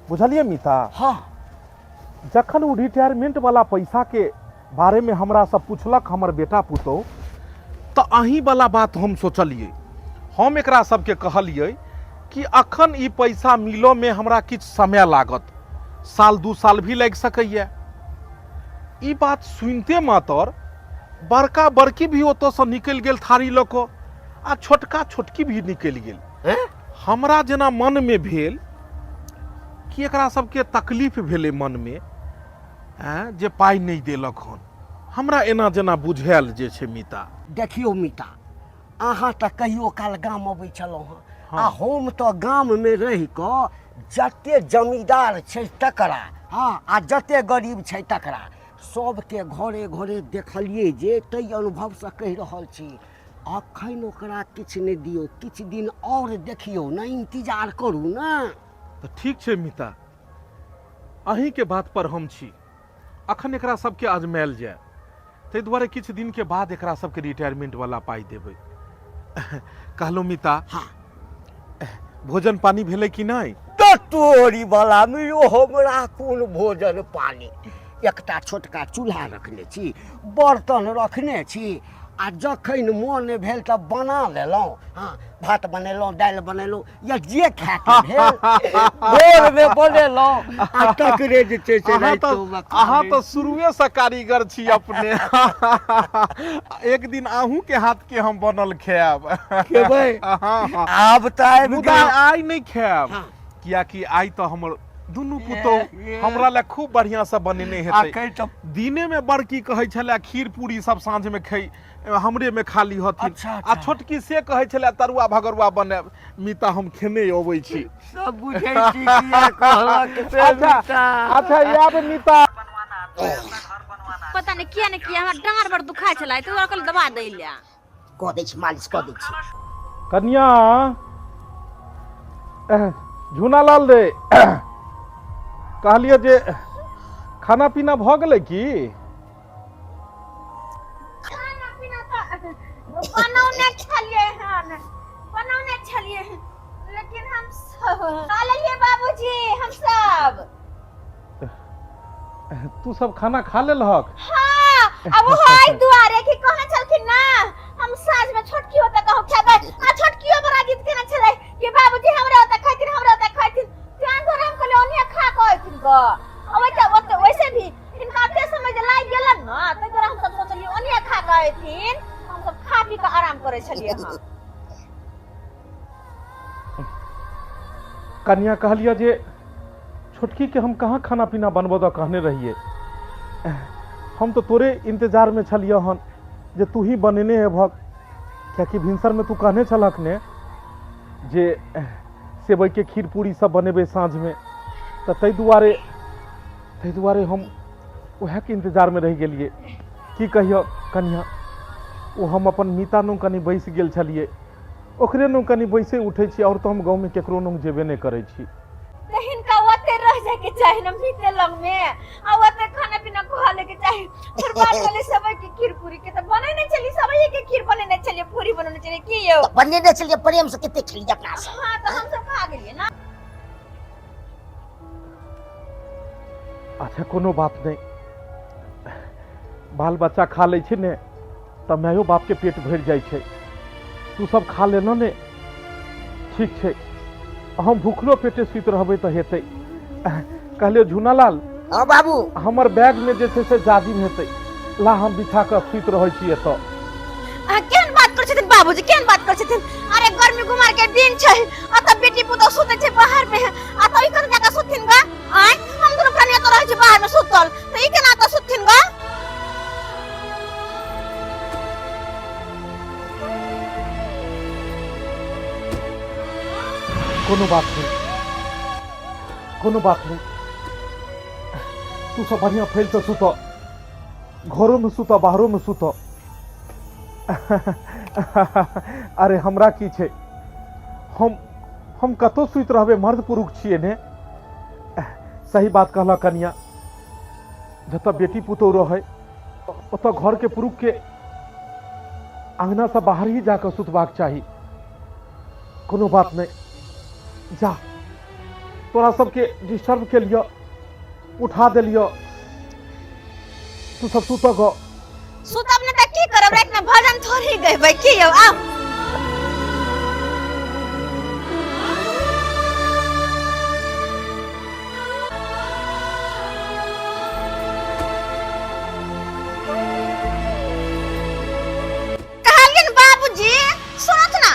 बुझलिए मीता? हाँ जखन उ रिटायरमेंट वाला पैसा के बारे में हमरा सब पूछलक हमर बेटा पुतोह, तऽ अहीं वाला बात हम सोचलिए। हम एकरा सबके कहलिए कि अखन ई पैसा मिलो में हमरा किछ समय लागत, साल 2 साल भी लग सकैया। ई बात सुनते मातर बड़का बड़की भी ओतऽ से निकल गेल थारी लऽ कऽ, आ छोटका छोटकी भी निकल गेल। हमरा जेना मन में भेल कि एकरा सबके तकलीफ भेलै मन में जे पाई नहीं देलक हन। हमरा एना जेना बुझायल जे छै मीता। देखियो मीता, अहाँ तऽ कहियो काल गाम अबै छलहुँ हँ। आ हम तऽ गाम में रहि कऽ जते जमींदार छै तकरा हाँ आ जते गरीब छै तकरा सबके घरे घरे देखलिए जे तै अनुभव से कहि रहल छी अखन ओकरा किछु नहि दियौ किछु दिन और देखियौ ने इंतजार करू ने तो ठीक छै मिता अहीं के बात पर हम छी अखन एकरा सबके आजमायल जाय ताहि दुआरे किछु दिन के बाद एकरा सबके रिटायरमेंट वाला पाई देबै कहलहुँ मिता हाँ भोजन पानी भेलै कि नहीं तो तोरी वाला में यो हमरा कोन भोजन पानी एकटा छोटका चूल्हा रखने छी बर्तन रखने छी आ जखन मोन भेल तऽ बना लेलहुँ हाँ भात बनेलहुँ दालि बनेलहुँ या जे खाके भेल भोरमे बनेलहुँ आ तकरे जे छै से रातिमे अहाँ तो शुरुए से कारीगर छी अपने एक दिन अहूँ के हाथ के हम बनल खायब खेबै आब तऽ मुदा आइ नहीं खायब कियाकि आइ तो हमर दुनू पुतौह हमरा ले खूब बढ़िया से बनेने हेतै दिने में बड़की कहै छलै खीर पूरी सब साँझ में खै हमरे में खाली हथिन अच्छा, आ छोटकी से कहै छलै तरुआ भगरुआ बनाब मिता हम खेने अबै छी सब बुझै छी किया कहलक से मिता अच्छा याद मिता पता नहीं किया हमरा डांर बड़ दुखाय छला तो ओकरा दबा दै ले कह दै छी मालिश कह दै छी कन्या झूना लाल रे कहलिए जे खाना पीना भ गेलै की खाना पीना तो बनौने छलिए लेकिन हम सब खा लेलिए बाबूजी हम सब तू सब खाना खा लेलहक हाँ अब वो आई दुआरे की कहने चलखिन ना हम साँझ में छोटकी होता कहू खेबै आ छोटकियो बड़ा गीत केना छलै कि बाबूजी हमरा होता खाइथिन ध्यान धर हम कहले ओनिया खा कहथिन ग अब वैसे भी इनका के समय जे लाग गेलन ना त जरा हम सब सोचलिए ओनिया खा कहथिन हम सब खा पी के आराम करे छलिए हां कन्या कहलिए जे छोटकी के हम कहाँ खाना पीना बनबो द कहने रहिए हम तो तोरे इंतजार में छलिए हन जे तू ही बनेने है भक क्या कि भिनसर में तू कहने छलक ने जे सेवई के खीर पूरी सब बनेबे साँझ में तो तै दुआरे हम वह के इंतजार में रह गेलिए की कहियो कन्या वो हम अपन मीता नु कनी बैस गेल छलिए ओकरे नु कनी बैसे उठे छी और तो हम गांव में केकरो नु जेबे नहीं करे छी लेकिन का ओते रह जाए के चाहे न मीते लग में आ ओते खाना पीना खा ले के चाहे फिर बात वाले सबई की खीर पूरी के तो बने नहीं चली सबई के खीर बने नहीं चली पूरी बनने चली की यो बनने दे चलिए प्रेम से कितने खिल अपना से हां तो हम सब खा गेलिए ना अच्छा कोनो बात नहीं बाल बच्चा खा ले छै ने त मायो बाप के पेट भर जाय छै तू सब खा लेना ने ठीक छै हम भूखलो पेटे सुत रहबे त हेतै कहलियो झूनालाल हां बाबू हमर बैग में जे छै से जाजिम हेतै ला हम बिछा के सुत रहै छी एत केन बात कर छथिन बाबूजी केन बात कर छथिन अरे गर्मी गुमार के दिन छै आ त बेटी पुतो सुते छै बाहर में आ त ई कन जगह सुतिन गा आय हम दुनु कनिया त रहै छै बाहर में सुतल त ई केना त सुतिन गा कोनो बात नहीं तू सब बढ़िया फैल से सुत घरों में सुत बाहरों में सुत अरे हमरा की छै हम कतो सुत रहबे मर्द पुरुष छिए ने सही बात कहला कन्या जत बेटी पुतो रहे ओत घर के पुरुष के अंगना से बाहर ही जाकर सुतबाक चाही कोनो बात नहीं जा तोरा सबके डिस्टर्ब के लिए उठा देलियो तू सब सुत गो सुतब ने त की करब रात में भजन थोड़ी गइबै की यौ आ कहलिन बाबूजी सुनत ना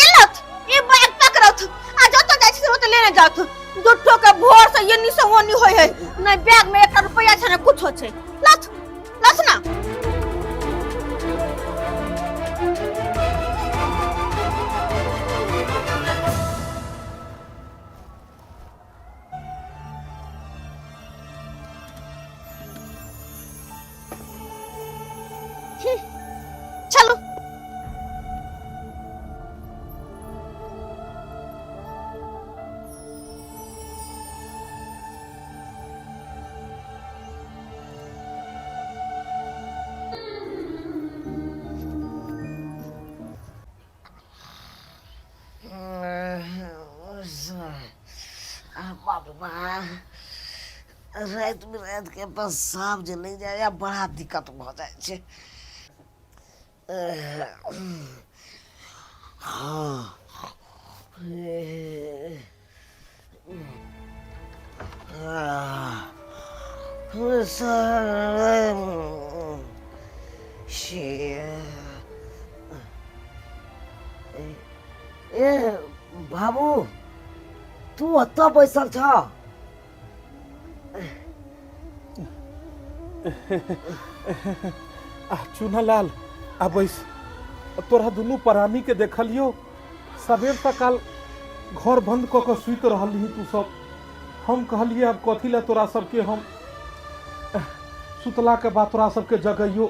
ये बैग पकड़त आ जत जाइ छी ओत लेने जात दुठो के भोर से ये निसे ओनी होय है नै बैग में 1 रुपया छै न कुछो छै लथ ना बाप रे बा, रात बिरात के पास सांप जे नहीं जाए बड़ा दिक्कत भ जाए छे। हाँ ए बाबू तू अत्ता बैसल छ? चूनालाल आ बैस। तोरा दुनू प्राणी के देखलियो सवेर सकाल घर बंद क के सुत रहली तू सब। हम कहलिए अब कथी ला तोरा सबके हम सुतला के बाद तोरा सबके जगइयो,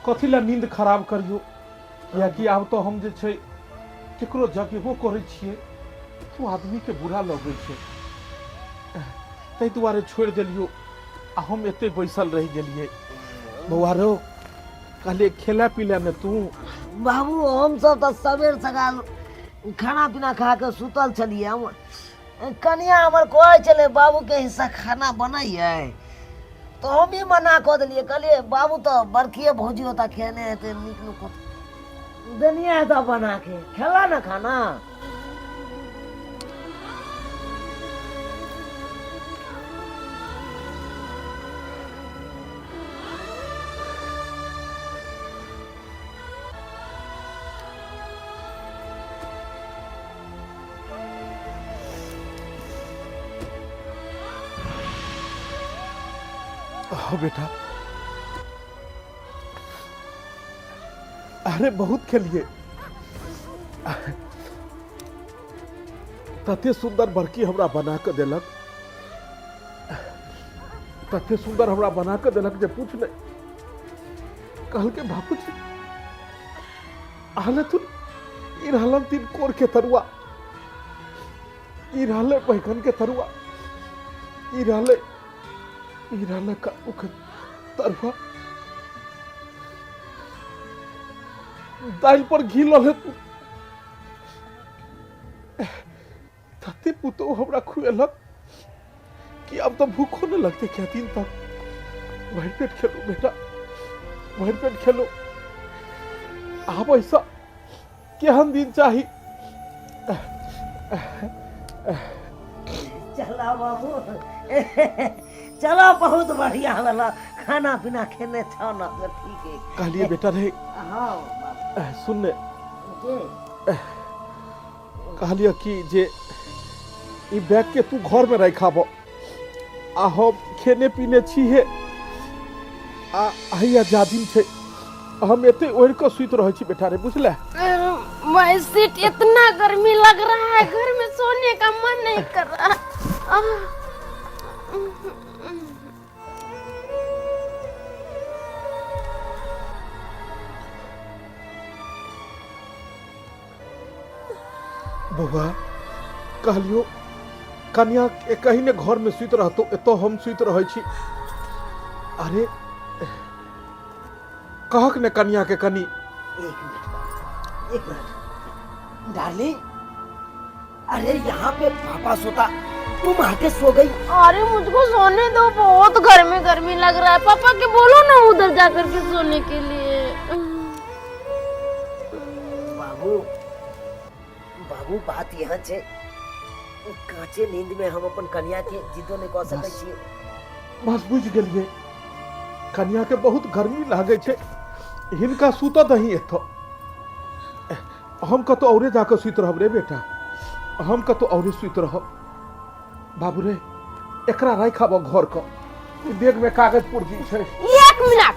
कथी ला नींद खराब करियो, या कि आब तो हम जे छै केकरो जगेबो करै छियै तू आदमी के बुरा लगै छै, ताहि दुआरे छोड़ि देलियो आ हम एते बैसल रह गेलिए। बौआ रो कहले खेला पीला में तू? बाबू हम सब तो सवेर सकाल खाना पीना खा के सुतल छलिए। कनिया हमर कहै छले बाबू के हिस्सा खाना बनैये, तो हम भी मना कऽ देलिए। कहलिए बाबू तो बरखिए भौजी होता खेने हेते नीक नुक देनिए तो बना के खेला ना खाना। हाँ बेटा, अरे बहुत खेलिए। तते सुंदर बरकी हमरा बना के देलक, तते सुंदर हमरा बना के देलक जे पूछ ले। कहल के बाबूजी आहले तू ई रहलन 3 कोर के तरुआ, ई रहले बैगन के तरुआ, ई रहले कद्दू के तरुआ, दाल पर घी लले तू। तते पुतो हमरा खुएलक कि अब तो भूखो न लगते क्या दिन तक। भर पेट खेलो बेटा, भर पेट खेलो। आप ऐसा केहन दिन चाही? चला बाबू चलो, बहुत बढ़िया वाला खाना पीना खेने छो ना, तो ठीक है। कहलिए बेटा रे, हाँ सुन ने, कहलिए कि जे ई बैग के तू घर में रखाबो आ हम खेने पीने छिहे आ हैया जादिन छे हम एते ओढ़ के सुत रह छी बेटा रे, बुझले? मैं सीट इतना गर्मी लग रहा है, घर में सोने का मन नहीं कर रहा। बउआ कहलियो कन्या कहीं ने घर में सुत रहतो, एतो हम सुत रहे छी। अरे कहक ने कन्या के कनी। एक मिनट डार्लिंग, अरे यहाँ पे पापा सोता, तुम आके सो गई। अरे मुझको सोने दो, बहुत गर्मी लग रहा है। पापा के बोलो ना उधर जाकर के सोने के लिए। बाबू बाबू बात यहाँ छे, कांचे नींद में हम अपन कन्या के जिदो नहीं कह सकै छियै। बस बुझ गेलिए, कन्या के बहुत गर्मी लागे छे, हिनका सुत दही एतो। हम कतो औरे जाकर सुत रहब रे बेटा, हम कतो औरे सुत रहब। बाबू रे एकरा राखाबो घर को, बैग में कागज पुर्जी छे। 1 मिनट,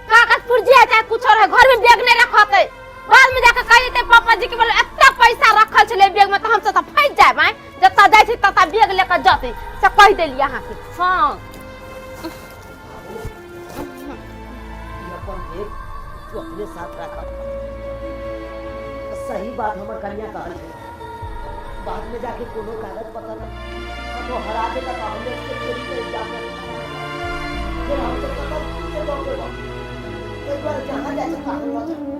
कागज पुर्जी है चाहे कुछ और है, घर में बैग नहीं रखते। बाद में जाकर कहि देते पापा जी के बोले इतना पैसा रखल छले बैग में, तो हम सब फंस जाए भाई। जत्ता जाय छी तत्ता बैग लेकर जाते से कह देली यहां के। हां अपन बैग तू अपने साथ रखा। सही बात हमर कन्या कहल छे, बाद में जाके कोनो कागज पत्र तो हरा दे का हमने इसके चोरी के इल्जाम में फिर हम सब पता से दौड़े। एक बार जहां जाए तो कागज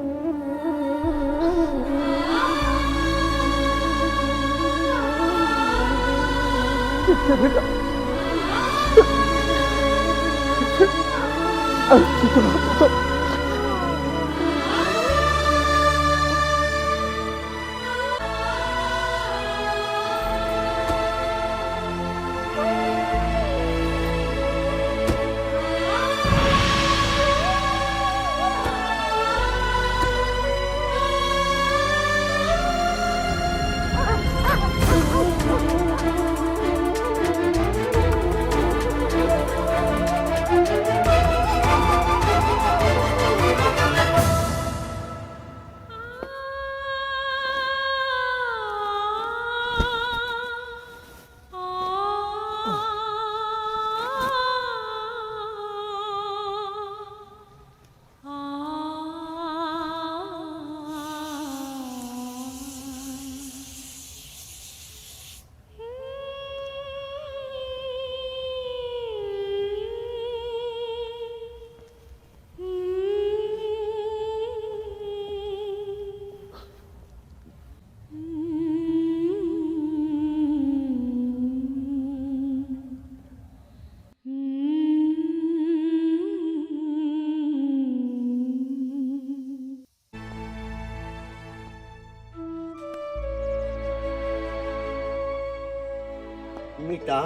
मीता,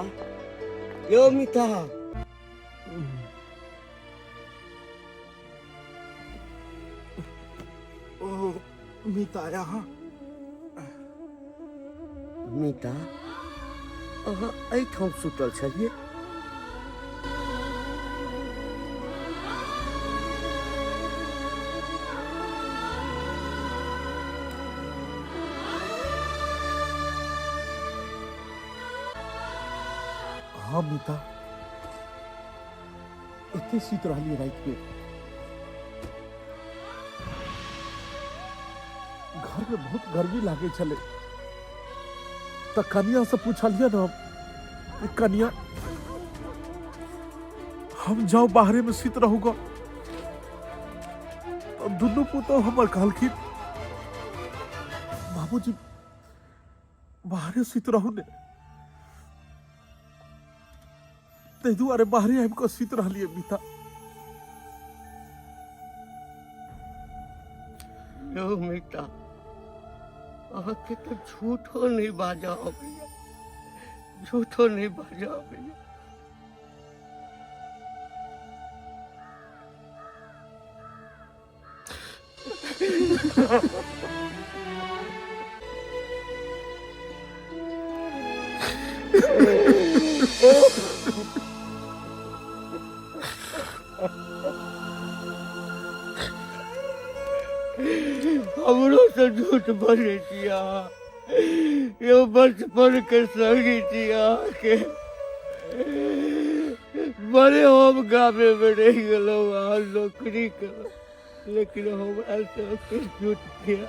यो मीता। ओ मीता यहाँ मीता, अहाँ एहिठाम सुतल छलियै? हाँ मीता, एते सुत रहलियै राति में। घर में बहुत गर्मी लागे छले, तो कनिया से पूछलिए ना कि कनिया हम जाओ बाहरे में सुत रहूगा, तो दुनू पुतो हमर कहलखिन बाबूजी बाहरे सुत रहू ने, ते दुआरे बाहरे हमको सुत रहलिए मीता। यो मीता, अहाँके तो झूठो नहीं बाजा अबैया, झूठो नहीं बाजा अबैया। हमरो से झूठ बोले छिया, यो बचपन के संगी छिया के बड़े हम गामे में रह गलो, वहाँ नौकरी करो, लेकिन हमरा से झूठ किया।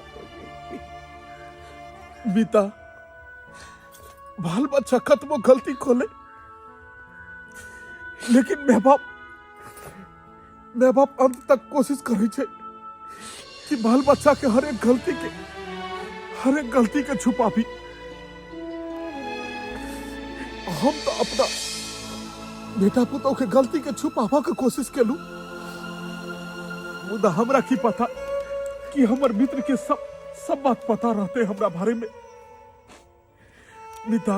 मीता, बाल बच्चा कतबो गलती खोले, लेकिन माँ बाप अंत तक कोशिश करे छे कि बाल बच्चा के हर एक गलती के छुपाबी। हम तो अपना बेटा पुतों के गलती के छुपावा के कोशिश केलू, मुदा हमरा की पता कि हमर मित्र के सब बात पता रहते हमरा बारे में। मीता,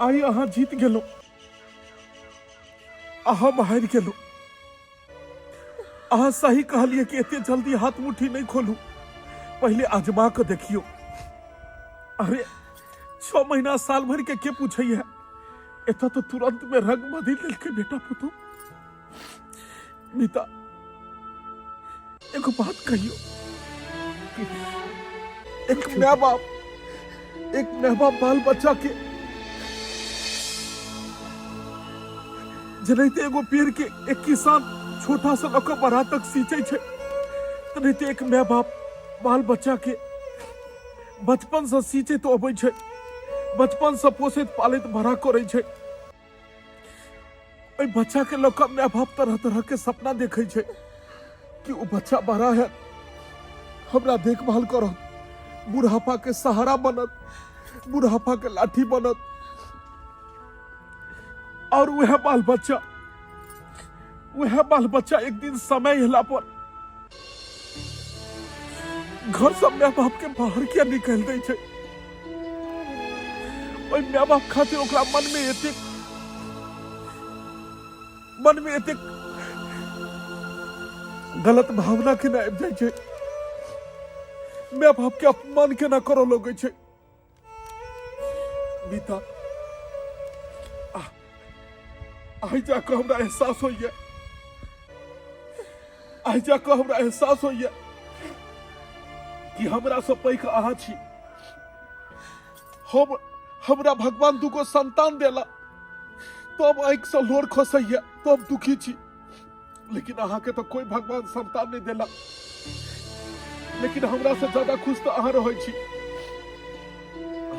आई अहाँ जीत गेलो, अहाँ हारि गेलो। अहाँ सही कहलिए कि इतने जल्दी हाथ मुट्ठी नहीं खोलू, पहले आजमा के देखियो। अरे 6 महीना साल भर के पूछे है, एता तो तुरंत में रंग बदल के बेटा पुतो। मीता, एक बात कहियो, एक माँ बाप बाल बच्चा के जनैते एगो पेड़ के एक किसान छोटा सा लक बड़ा तक सींचे छे, तनैते एक माँ बाप बाल बच्चा के बचपन से सींचे तो अबै छे, बचपन से पोषित पालित बड़ा करे छे। ओइ बच्चा के लक माँ बाप तरह तरह के सपना देखे छे कि वो बच्चा बड़ा है, हमरा देखभाल करत, बुढ़ापा के सहारा बनत, बुढ़ापा के लाठी बनत, और वह बाल बच्चा एक दिन समय हिला पर घर से माय बाप के बाहर क्या निकल दै छै। ओइ माय बाप खातिर ओकरा मन में एतेक गलत भावना के ना आबि जाइ छै। माय बाप के अपमान के ना करऽ लगै छै। मीता आइ जाके हमरा एहसास होइए कि हमरा से पैघ अहाँ छी। हमरा भगवान दुगो संतान देला तब आँखि से लोर खसैया, तब दुखी छी। लेकिन अहाँ के तो कोई भगवान संतान नहीं देला। लेकिन हमरा से ज्यादा खुश तो अहाँ रहै छी।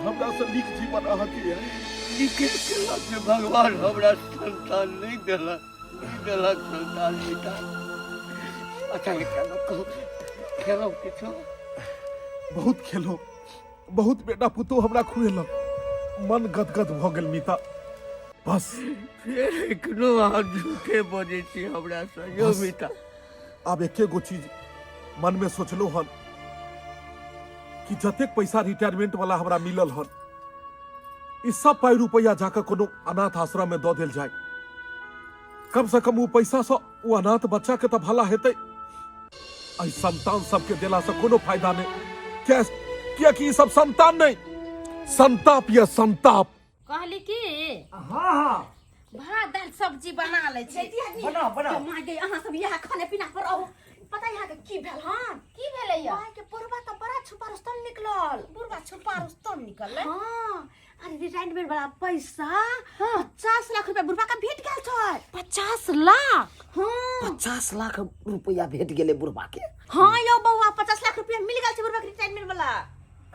हमरा से नीक जीवन अहाँ के है। नीके केला के भगवान हमरा संतान नहीं देला संतान बेटा। अच्छा ये खेलो किछो बहुत खेलो, बहुत बेटा पुतो हमरा खुएलक, मन गदगद भ गेल मीता। बस फिर एकनो अहाँ झूठे बजे छी हमरा से यो मीता। अब एके गो चीज मन में सोचलो हन कि जतेक पैसा रिटायरमेंट वाला हमरा मिलल हन, ई सब पाई रुपया जाकर कोनो अनाथ आश्रम में दो देल जाए। कम से कम वो पैसा से वो अनाथ बच्चा के तो भला हेतै। आई संतान सबके देला से कोनो फायदा नहीं। क्या कि सब संतान नहीं, संताप या संताप। कहली कि हाँ भात दाल सब्जी बना ले छी। बना माय गे अहाँ सब यहाँ खाने पीना पर रहू। पता यहाँ के की भेल हन? की भेलै या? माय के बुढ़वा तो बड़ा छुपा रुस्तम निकलल। बुढ़वा छुपा रुस्तम निकललै। हाँ अरे रिटायरमेंट वाला पैसा 50 लाख रुपया बुढ़वा का भेट गेल छै। 50 लाख? हाँ 50 लाख रुपया भेट गेले बुढ़वा के। हाँ यो बउआ 50 लाख रुपया मिल गेल छै बुढ़वा के रिटायरमेंट वाला।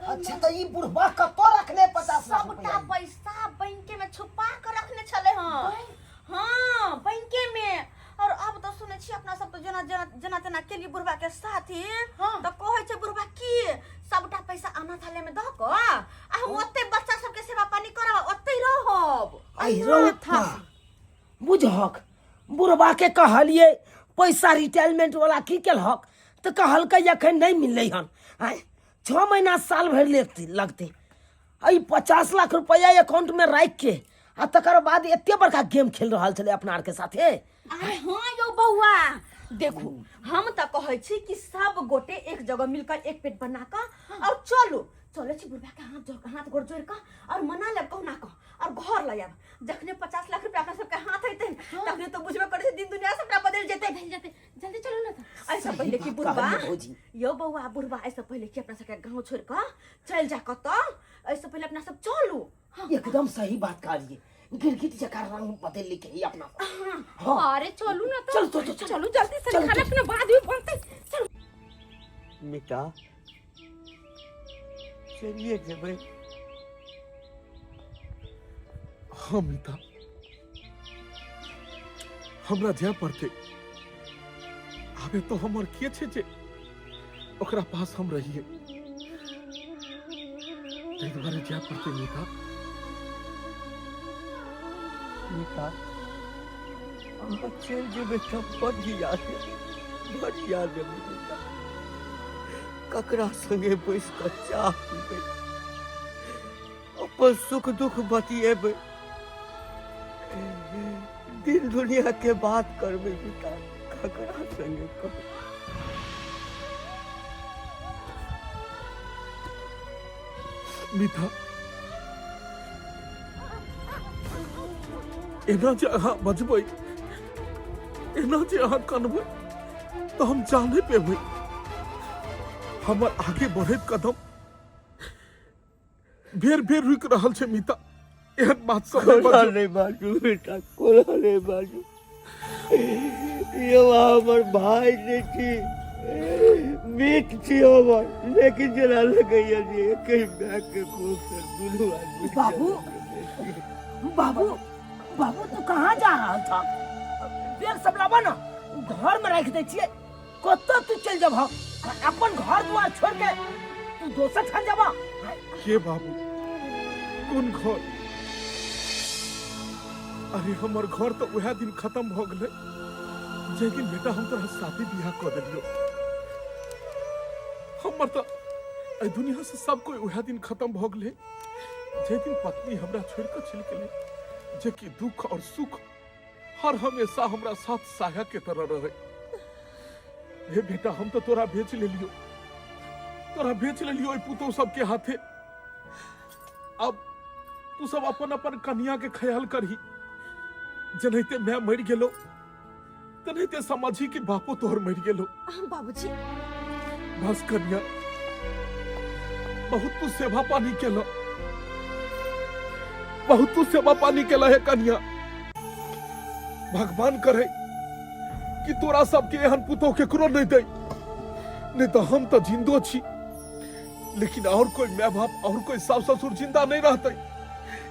अच्छा तो ई बुढ़वा कतो रखले 50 लाख सबटा पैसा बैंक में छुपा कर रखने छले हन। हाँ बैंक में। और अब तो सुने छी अपना सब तो जना तना के लिए बुढ़वा के साथी तो कहै छै बुढ़वा की सबटा पैसा अनाथालय में द क आ हम ओते बच्चा सब के सेवा पानी करब, ओते रहब। आई था बुझहक बुढ़वा के कहलिए पैसा रिटायरमेंट वाला की केलहक तो कहलकै अखन नहीं मिललै हन। 6 महीना साल भर लगते। आई 50 लाख रुपया अकाउंट में राख के आ तकर बाद एते बड़का गेम खेल रहा छले अपना आर के साथे। अरे हाँ यो बउआ देखू हम तो कहै छी कि सब गोटे एक जगह मिलकर एक पेट बना कर और चले छी बुढ़वा के हाथ गोड़ जोड़ कर और मना लेब कहना का और घर ले आब। जखने 50 लाख रुपया अपना सबके हाथ अइते तखने तो बुझबे करे छै दिन दुनिया सबटा बदल जेते। जल्दी चलो ना तो। ऐसा पहले कि बुढ़वा यो बउआ बुढ़वा ऐसा पहले कि अपना सबके गांव छोड़ कर चल जा कत। ऐसा पहले अपना सब चलू। एकदम सही बात करिए। गिरगिट जका रंग बदल लिखे ही अपना। अरे चलू ना तो। चलो जल्दी से खाना पीना बाद में बनते। चलो मीता चलिए जेबै। हाँ मीता हमरा जाय पड़ते। आबे तो हमर के छै जे ओकरा पास हम रहिए। ताहि दुआरे जाय पड़ते मीता। अहाँ चलि जेबै तब बड़ याद मीता। ककरा संगे बैस कऽ चाह पीबै, अपन सुख दुख बतिएबै, दिन दुनिया के बात करबै मीता। ककरा संगे कहबै। मीता एना जे अहाँ बजबै, एना जे अहाँ कनबै तो हम जाने पेबै। हमर आगे बढ़ैत कदम बेर बेर रुकि रहल छै मीता। एहन बात सब नहीं बाजू बेटा, कोला नहीं बाजू। ये हमर भाई नहीं छी, मीत छी हमर, लेकिन जना लगैया जे एके बैग के कोसर दुनू आदमी। बाबू तू कहाँ जा रहा था? बैग सब लाबा ना, घर में रख दे छिए। कत्तो तू चल जब अपन घर दुआर छोड़ के तू दोसर ठाम जाबा। के बाबू कोन घर? अरे हमर घर तो वह दिन खत्म हो गए जे दिन बेटा हम तोरा शादी बियाह कर दिलियो। हमर तो ए दुनिया से सब कोई वह दिन खत्म हो गए जे दिन पत्नी हमरा छोड़ के चल गेले, जे कि दुख और सुख हर हमेशा हमरा साथ साया के तरह रहे। हे बेटा हम तो तोरा बेच ले लियो, तोरा बेच ले लियो पुतो सबके हाथे। अब तू सब अपन अपन कन्या के ख्याल करही, जनैते मैं मर गेलो तनैते समझी कि बापो तोहर मर गेलो। बाबूजी बस कन्या, बहुत तू सेवा पानी केलो, बहुत तू सेवा पानी केला है कन्या। भगवान करे कि तोरा सबके एहन पुतो केकरो नहीं दे, नहीं तो हम तो जिंदो छी, लेकिन और कोई माँ बाप और कोई सास ससुर जिंदा नहीं रहते।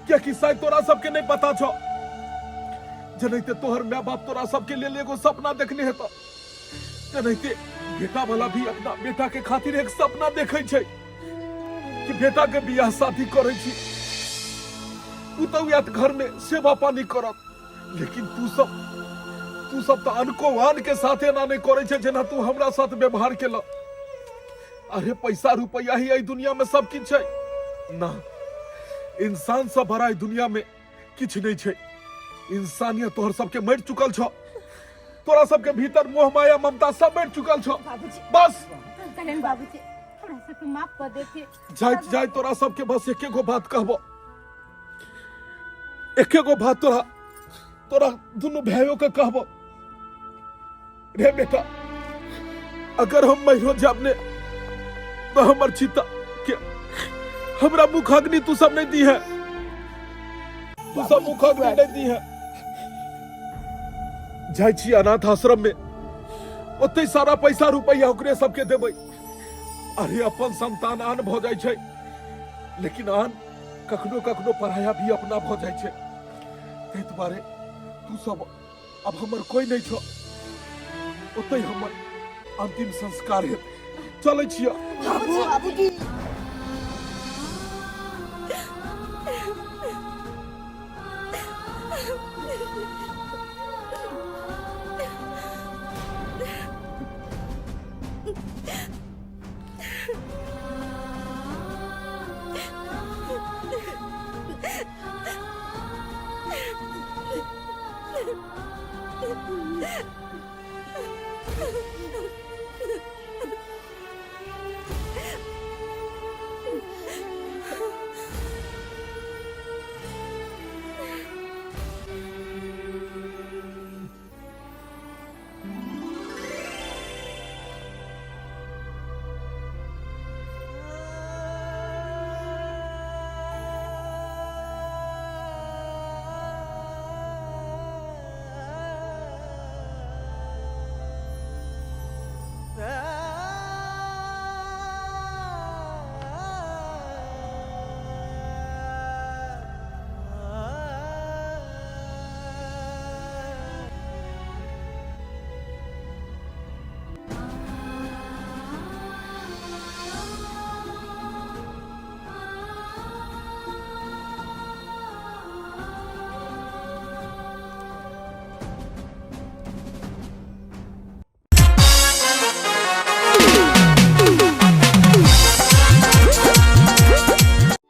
क्या कि शायद तोरा सबके नहीं पता छो, जनैते तोहर माँ बाप तोरा सबके लिए एगो सपना देखने हेता, जनैते बेटा वाला भी अपना बेटा के खातिर एक सपना देखे छे कि बेटा के बियाह शादी करे छी, पुतौया घर में सेवा पानी करत। लेकिन तू सब तो अनको वान के साथे ना नहीं करे छे जेना तू हमरा साथ व्यवहार केला। अरे पैसा रुपया ही आई दुनिया में सब किछ है ना, इंसान से बड़ा ई दुनिया में किछ नहीं छे। इंसानियत तोहर सबके मर चुकल छो, तोरा सबके भीतर मोह माया ममता सब मर चुकल छो। बाबूजी बस कल्याण बाबूजी थोड़ा सा तू माफ कर देते। जाय तोरा सबके बस एके गो बात कहबो, एके गो बात तोरा दोनों भाइयों के कहबो। रे बेटा, अगर हम मरो जाबने तो हमर चिता के हमरा मुख अग्नि तू सब नहीं दी है, तू सब मुख अग्नि नहीं दी है। जाय छी अनाथ आश्रम में, ओते सारा पैसा रुपया ओकरे सबके देबै। अरे अपन संतान आन भ जाय छै, लेकिन आन कखनो कखनो पराया भी अपना भ जाय छै। तै दुआरे तू सब अब हमर कोई नहीं छो, ओते हमर अंतिम संस्कार है। चलै छियै बाबूजी बाबूजी